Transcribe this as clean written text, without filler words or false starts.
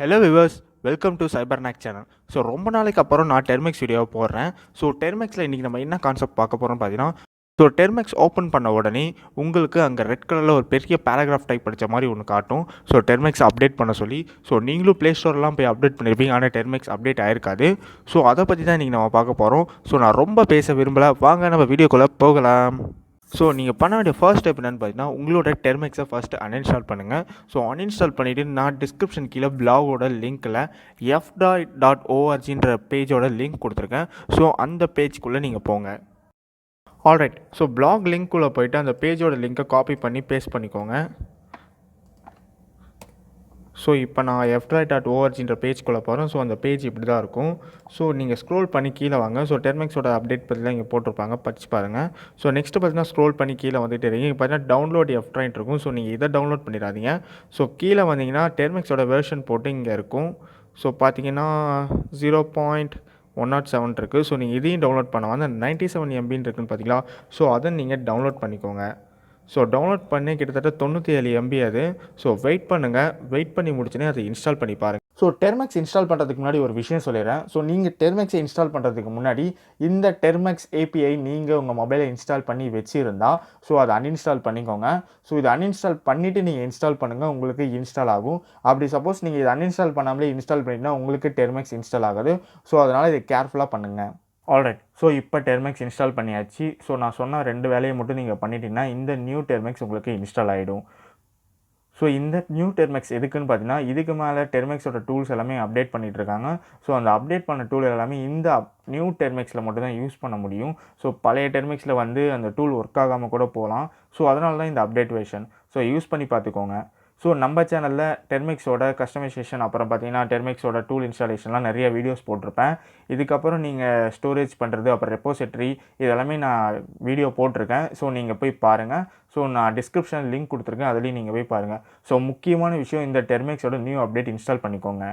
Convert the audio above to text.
Hello viewers, welcome to Cybernaut channel. So ரொம்ப நாளைக்கு அப்புறம் நான் டெர்மெக்ஸ் வீடியோவை போடுறேன். ஸோ டெர்மெக்ஸில் இன்றைக்கி நம்ம என்ன கான்செப்ட் பார்க்க போகிறோம்னு பார்த்தீங்கன்னா, ஸோ டெர்மெக்ஸ் ஓப்பன் பண்ண உடனே உங்களுக்கு அங்கே ரெட் கலரில் ஒரு பெரிய பேராகிராஃப் டைப் படித்த மாதிரி ஒன்று காட்டும். ஸோ டெர்மெக்ஸ் அப்டேட் பண்ண சொல்லி. ஸோ நீங்களும் ப்ளே ஸ்டோர்லாம் போய் அப்டேட் பண்ணியிருப்பீங்க, ஆனால் டெர்மெக்ஸ் அப்டேட் ஆயிருக்காது. ஸோ அதை பற்றி தான் இன்றைக்கி நம்ம பார்க்க போகிறோம். ஸோ நான் ரொம்ப பேச விரும்பலை, வாங்க நம்ம வீடியோக்குள்ளே போகலாம். ஸோ நீங்கள் பண்ண வேண்டிய ஃபர்ஸ்ட் ஸ்டெப் என்னென்னு பார்த்தீங்கன்னா, உங்களோட டெர்மெக்ஸை ஃபஸ்ட்டு அன்இன்ஸ்டால் பண்ணுங்கள். ஸோ அன்இன்ஸ்டால் பண்ணிவிட்டு நான் டிஸ்கிரிப்ஷன் கீழே பிளாகோட லிங்க்கில் f.orgன்ற பேஜோட லிங்க் கொடுத்துருக்கேன். ஸோ அந்த பேஜ்க்குள்ளே நீங்கள் போங்க. ஆல்ரைட், ஸோ பிளாக் லிங்க்குள்ளே போய்ட்டு அந்த பேஜோட லிங்க்கை காப்பி பண்ணி பேஸ்ட் பண்ணிக்கோங்க. ஸோ இப்போ நான் f.orgன்ற பேஜ்க்குள்ளே போகிறேன். ஸோ அந்த பேஜ் இப்படி தான் இருக்கும். ஸோ நீங்கள் ஸ்க்ரோல் பண்ணி கீழே வாங்க. ஸோ டெர்மெக்ஸோட அப்டேட் பற்றிலாம் இங்கே போட்டிருப்பாங்க, படிச்சு பாருங்கள். ஸோ நெக்ஸ்ட்டு பார்த்தீங்கன்னா ஸ்க்ரோல் பண்ணி கீழே வந்துட்டு இருக்கீங்க. இங்கே பார்த்தீங்கன்னா டவுன்லோட் f இருக்கும். ஸோ நீங்கள் இதை டவுன்லோட் பண்ணிடாதீங்க. ஸோ கீழே வந்தீங்கன்னா டெர்மெக்ஸோட வெர்ஷன் போட்டு இங்கே இருக்கும். ஸோ பார்த்தீங்கன்னா 0.107 இருக்குது. ஸோ நீங்கள் இதையும் டவுன்லோட் பண்ண வந்து 97 MBன்னு இருக்குன்னு பார்த்தீங்களா. ஸோ அதை நீங்கள் டவுன்லோட் பண்ணிக்கோங்க. ஸோ டவுன்லோட் பண்ணி கிட்டத்தட்ட 97 MB அது. ஸோ வெயிட் பண்ணுங்கள். வெயிட் பண்ணி முடிச்சுனே அதை இன்ஸ்டால் பண்ணி பாருங்கள். ஸோ டெர்மெக்ஸ் இன்ஸ்டால் பண்ணுறதுக்கு முன்னாடி ஒரு விஷயம் சொல்லிடுறேன். ஸோ நீங்கள் டெர்மெக்ஸை இன்ஸ்டால் பண்ணுறதுக்கு முன்னாடி இந்த டெர்மெக்ஸ் API நீங்கள் உங்கள் மொபைலை இன்ஸ்டால் பண்ணி வச்சுருந்தா ஸோ அதை அன்இன்ஸ்டால் பண்ணிக்கோங்க. ஸோ இதை அன்இன்ஸ்டால் பண்ணிவிட்டு நீங்கள் இன்ஸ்டால் பண்ணுங்கள், உங்களுக்கு இன்ஸ்டால் ஆகும். அப்படி சப்போஸ் நீங்கள் இதை அன்இன்ஸ்டால் பண்ணாமலே இன்ஸ்டால் பண்ணிங்கன்னா உங்களுக்கு டெர்மெக்ஸ் இன்ஸ்டால் ஆகாது. ஸோ அதனால் இதை கேர்ஃபுல்லாக பண்ணுங்கள். ஆல்ரைட், ஸோ இப்போ டெர்மெக்ஸ் இன்ஸ்டால் பண்ணியாச்சு. ஸோ நான் சொன்ன 2 வேலையை மட்டும் நீங்கள் பண்ணிட்டீங்கன்னா இந்த நியூ டெர்மெக்ஸ் உங்களுக்கு இன்ஸ்டால் ஆகிடும். ஸோ இந்த நியூ டெர்மெக்ஸ் எதுக்குன்னு பார்த்தீங்கன்னா, இதுக்கு மேலே டெர்மெக்ஸோட டூல்ஸ் எல்லாமே அப்டேட் பண்ணிகிட்டு இருக்காங்க. ஸோ அந்த அப்டேட் பண்ண டூல் எல்லாமே இந்த நியூ டெர்மெக்ஸில் மட்டும் தான் யூஸ் பண்ண முடியும். ஸோ பழைய டெர்மெக்ஸில் வந்து அந்த டூல் ஒர்க் ஆகாமல் கூட போகலாம். ஸோ அதனால தான் இந்த அப்டேட் வெர்ஷன். ஸோ யூஸ் பண்ணி பார்த்துக்கோங்க. ஸோ நம்ம சேனலில் டெர்மெக்ஸோட கஸ்டமைசேஷன், அப்புறம் பார்த்தீங்கன்னா டெர்மெக்ஸோட டூல் இன்ஸ்டாலேஷன்லாம் நிறைய வீடியோஸ் போட்டிருப்பேன். இதுக்கப்புறம் நீங்கள் ஸ்டோரேஜ் பண்ணுறது, அப்புறம் ரெப்போசிட்டரி, இதெல்லாமே நான் வீடியோ போட்டிருக்கேன். ஸோ நீங்கள் போய் பாருங்கள். ஸோ நான் டிஸ்கிரிப்ஷன் லிங்க் கொடுத்துருக்கேன், அதுலேயும் நீங்கள் போய் பாருங்கள். ஸோ முக்கியமான விஷயம், இந்த டெர்மெக்ஸோட நியூ அப்டேட் இன்ஸ்டால் பண்ணிக்கோங்க.